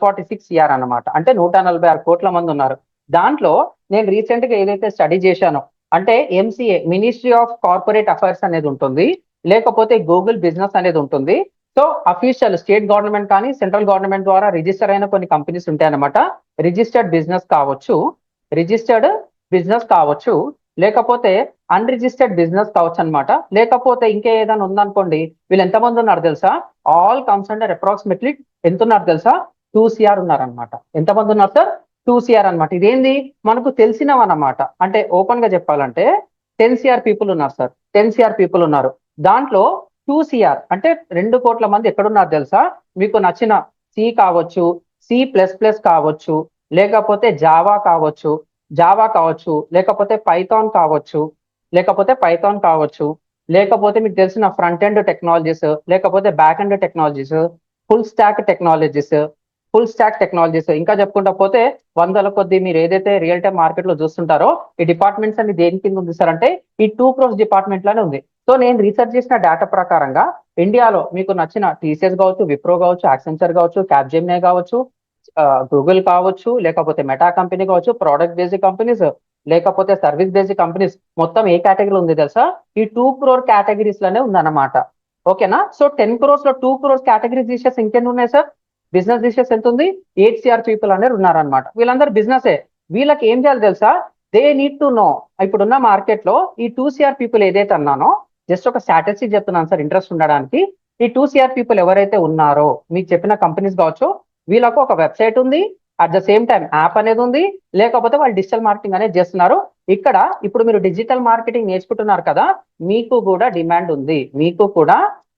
146 CR అన్నమాట. అంటే 146 కోట్ల మంది ఉన్నారు. దాంట్లో నేను రీసెంట్ గా ఏదైతే స్టడీ చేశానో అంటే MCA ministry of corporate affairs అనేది ఉంటుంది, లేకపోతే గూగుల్ బిజినెస్ అనేది ఉంటుంది. సో అఫీషియల్ స్టేట్ గవర్నమెంట్ కానీ సెంట్రల్ గవర్నమెంట్ ద్వారా రిజిస్టర్ అయిన కొన్ని కంపెనీస్ ఉంటాయన్నమాట. రిజిస్టర్డ్ బిజినెస్ కావచ్చు, రిజిస్టర్డ్ బిజినెస్ కావచ్చు, లేకపోతే అన్రిజిస్టర్డ్ బిజినెస్ కావచ్చు అనమాట. లేకపోతే ఇంకా ఏదైనా ఉందనుకోండి, వీళ్ళు ఎంతమంది ఉన్నారు తెలుసా? ఆల్ కమ్స్ అండర్ అప్రాక్సిమేట్లీ ఎంత ఉన్నారు తెలుసా? 2 CR ఉన్నారనమాట. ఎంతమంది ఉన్నారు సార్? 2 CR అనమాట. ఇదేంది మనకు తెలిసినవన్నమాట. అంటే ఓపెన్ గా చెప్పాలంటే 10 CR పీపుల్ ఉన్నారు సార్. 10 CR పీపుల్ ఉన్నారు. దాంట్లో 2 CR అంటే 2 కోట్ల మంది ఎక్కడున్నారు తెలుసా? మీకు నచ్చిన సి కావచ్చు, C++ కావచ్చు, లేకపోతే జావా కావచ్చు, లేకపోతే పైథాన్ కావచ్చు, లేకపోతే మీకు తెలిసిన ఫ్రంట్ ఎండ్ టెక్నాలజీస్, లేకపోతే back end technologies, full stock technologies ఇంకా చెప్పుకుంటా పోతే వందల కొద్ది మీరు ఏదైతే రియల్ టైం మార్కెట్ లో చూస్తుంటారో ఈ డిపార్ట్మెంట్స్ అన్ని దేని కింద ఉంది సార్ అంటే ఈ 2 crores డిపార్ట్మెంట్ లోనే ఉంది. సో నేను రీసెర్చ్ చేసిన డేటా ప్రకారంగా ఇండియాలో మీకు నచ్చిన TCS కావచ్చు, విప్రో కావచ్చు, యాక్సెంచర్ కావచ్చు, క్యాప్జెమినీ కావచ్చు, గూగుల్ కావచ్చు, లేకపోతే మెటా కంపెనీ కావచ్చు, ప్రోడక్ట్ బేస్డ్ కంపెనీస్, లేకపోతే సర్వీస్ బేస్డ్ కంపెనీస్ మొత్తం ఏ కేటగిరీలో ఉంది తెలుసా? ఈ 2 crore కేటగిరీస్ లోనే ఉందన్నమాట. ఓకేనా? సో 10 crores లో 2 crores కేటగిరీస్ తీసేసి ఇంకెన్ని ఉన్నాయి సార్? బిజినెస్ తీసేసి ఎంత ఉంది? 8 CR పీపుల్ అనేది ఉన్నారనమాట. వీళ్ళందరూ బిజినెసే. వీళ్ళకి ఏం చేయాలి తెలుసా? దే నీడ్ టు నో ఇప్పుడున్న మార్కెట్ లో ఈ 2 CR పీపుల్ ఏదైతే అన్నానో జస్ట్ ఒక స్టాటిస్టిక్ చెప్తున్నాను సార్ ఇంట్రెస్ట్ ఉండడానికి. ఈ 2 CR పీపుల్ ఎవరైతే ఉన్నారో మీకు చెప్పిన కంపెనీస్ కావచ్చు, వీళ్ళకు ఒక వెబ్సైట్ ఉంది, at the same time app అనేది ఉంది, లేకపోతే వాళ్ళు డిజిటల్ మార్కెటింగ్ అనేది చేస్తున్నారు. ఇక్కడ ఇప్పుడు మీరు డిజిటల్ మార్కెటింగ్ నేర్చుకుంటున్నారు కదా, మీకు కూడా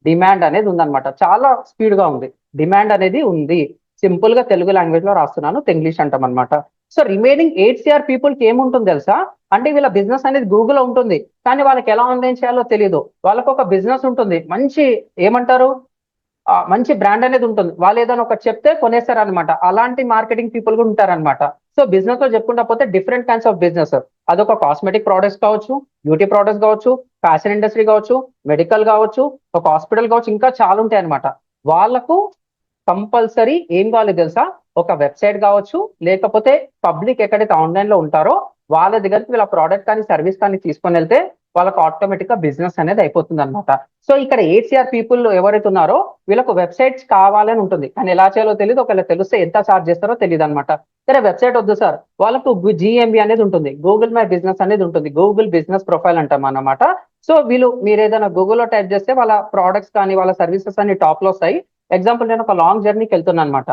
డిమాండ్ అనేది ఉందన్నమాట. చాలా స్పీడ్ గా ఉంది, డిమాండ్ అనేది ఉంది. సింపుల్ గా తెలుగు లాంగ్వేజ్ లో రాస్తున్నాను, ఇంగ్లీష్ అంటాం అనమాట. సో రిమైనింగ్ 8 CR పీపుల్ కి ఏముంటుంది తెలుసా? అంటే వీళ్ళ బిజినెస్ అనేది గూగుల్ ఉంటుంది, కానీ వాళ్ళకి ఎలా ఆన్లైన్ చేయాలో తెలియదు. వాళ్ళకు ఒక బిజినెస్ ఉంటుంది, మంచి ఏమంటారు మంచి బ్రాండ్ అనేది ఉంటుంది, వాళ్ళు ఏదైనా ఒక చెప్తే కొనేస్తారు అనమాట. అలాంటి మార్కెటింగ్ పీపుల్ కూడా ఉంటారనమాట. సో బిజినెస్ లో చెప్పుకుంటా పోతే డిఫరెంట్ కైండ్స్ ఆఫ్ బిజినెస్. అదొక కాస్మెటిక్ ప్రోడక్ట్స్ కావచ్చు, బ్యూటీ ప్రోడక్ట్స్ కావచ్చు, ఫ్యాషన్ ఇండస్ట్రీ కావచ్చు, మెడికల్ కావచ్చు, ఒక హాస్పిటల్ కావచ్చు, ఇంకా చాలా ఉంటాయి అనమాట. వాళ్ళకు కంపల్సరీ ఏం కావాలి తెలుసా? ఒక వెబ్సైట్ కావచ్చు, లేకపోతే పబ్లిక్ ఎక్కడైతే ఆన్లైన్ లో ఉంటారో వాళ్ళ దగ్గరికి వీళ్ళ ప్రోడక్ట్ కానీ సర్వీస్ కానీ తీసుకొని వెళ్తే వాళ్ళకు ఆటోమేటిక్ గా బిజినెస్ అనేది అయిపోతుంది అనమాట. సో ఇక్కడ 8 CR పీపుల్ ఎవరైతే ఉన్నారో వీళ్ళకు వెబ్సైట్స్ కావాలని ఉంటుంది, కానీ ఎలా చేయాలో తెలియదు. ఒకవేళ తెలిస్తే ఎంత ఛార్జ్ చేస్తారో తెలియదు అనమాట. సరే వెబ్సైట్ వద్దు సార్, వాళ్ళకు GMB అనేది ఉంటుంది, గూగుల్ మై బిజినెస్ అనేది ఉంటుంది, గూగుల్ బిజినెస్ ప్రొఫైల్ అంటాం అన్నమాట. సో మీరు ఏదైనా గూగుల్లో టైప్ చేస్తే వాళ్ళ ప్రోడక్ట్స్ కానీ వాళ్ళ సర్వీసెస్ అన్ని టాప్ లో వస్తాయి. ఎగ్జాంపుల్ నేను ఒక లాంగ్ జర్నీకి వెళ్తున్నాను అనమాట.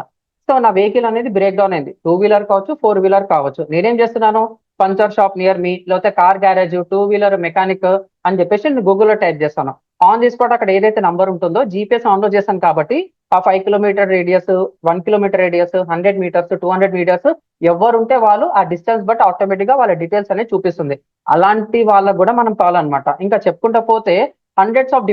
సో నా వెహికల్ అనేది బ్రేక్ డౌన్ అయింది, 2 వీలర్ కావచ్చు, 4 వీలర్ కావచ్చు. నేనేం చేస్తున్నాను? పంచర్ షాప్ నియర్ మీ, లేకపోతే కార్ గ్యారేజ్, 2 వీలర్ మెకానిక్ అని చెప్పేసి నేను గూగుల్లో టైప్ చేస్తాను. ఆన్ ది స్పాట్ అక్కడ ఏదైతే నంబర్ ఉంటుందో GPS ఆన్ లో చేస్తాను కాబట్టి ఆ 5 km radius, 1 km radius, 100 meters, 200 meters ఎవరుంటే వాళ్ళు ఆ డిస్టెన్స్ బట్టి ఆటోమేటిక్ గా వాళ్ళ డీటెయిల్స్ అనేది చూపిస్తుంది. అలాంటి వాళ్ళకు కూడా మనం కావాలన్నమాట. ఇంకా చెప్పుకుంటా పోతే హండ్రెడ్స్ ఆఫ్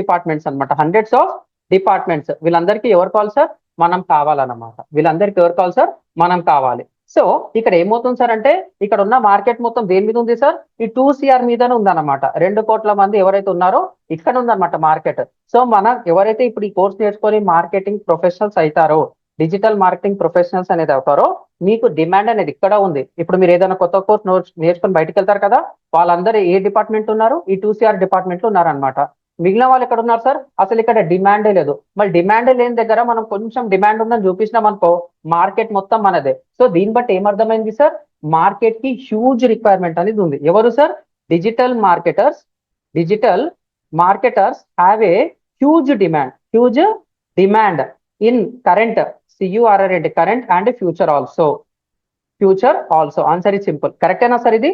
డిపార్ట్మెంట్స్ వీళ్ళందరికీ ఎవరు కావాలి సార్? మనం కావాలన్నమాట. వీళ్ళందరికీ ఎవరు కావాలి సార్? మనం కావాలి. సో ఇక్కడ ఏమవుతుంది సార్ అంటే ఇక్కడ ఉన్న మార్కెట్ మొత్తం దేని మీద ఉంది సార్? ఈ 2 CR మీదనే ఉందన్నమాట. 2 కోట్ల మంది ఎవరైతే ఉన్నారో ఇక్కడ ఉందన్నమాట మార్కెట్. సో మనం ఎవరైతే ఇప్పుడు ఈ కోర్స్ నేర్చుకొని మార్కెటింగ్ ప్రొఫెషనల్స్ అవుతారో, డిజిటల్ మార్కెటింగ్ ప్రొఫెషనల్స్ అనేది అవుతారో మీకు డిమాండ్ అనేది ఇక్కడ ఉంది. ఇప్పుడు మీరు ఏదైనా కొత్త కోర్స్ నేర్చుకొని బయటకు వెళ్తారు కదా, వాళ్ళందరూ ఏ డిపార్ట్మెంట్ ఉన్నారు? ఈ 2 CR డిపార్ట్మెంట్ లో ఉన్నారనమాట. మిగిలిన వాళ్ళు ఎక్కడ ఉన్నారు సార్? అసలు ఇక్కడ డిమాండే లేదు. మరి డిమాండే లేని దగ్గర మనం కొంచెం డిమాండ్ ఉందని చూపించినాం అనుకో, మార్కెట్ మొత్తం మనదే. సో దీన్ని బట్టి ఏమర్థమైంది సార్? మార్కెట్ కి హ్యూజ్ రిక్వైర్మెంట్ అనేది ఉంది. ఎవరు sir? Digital marketers have a huge demand in current CURRENT current and future also. Answer is simple. కరెక్టేనా సార్ ఇది?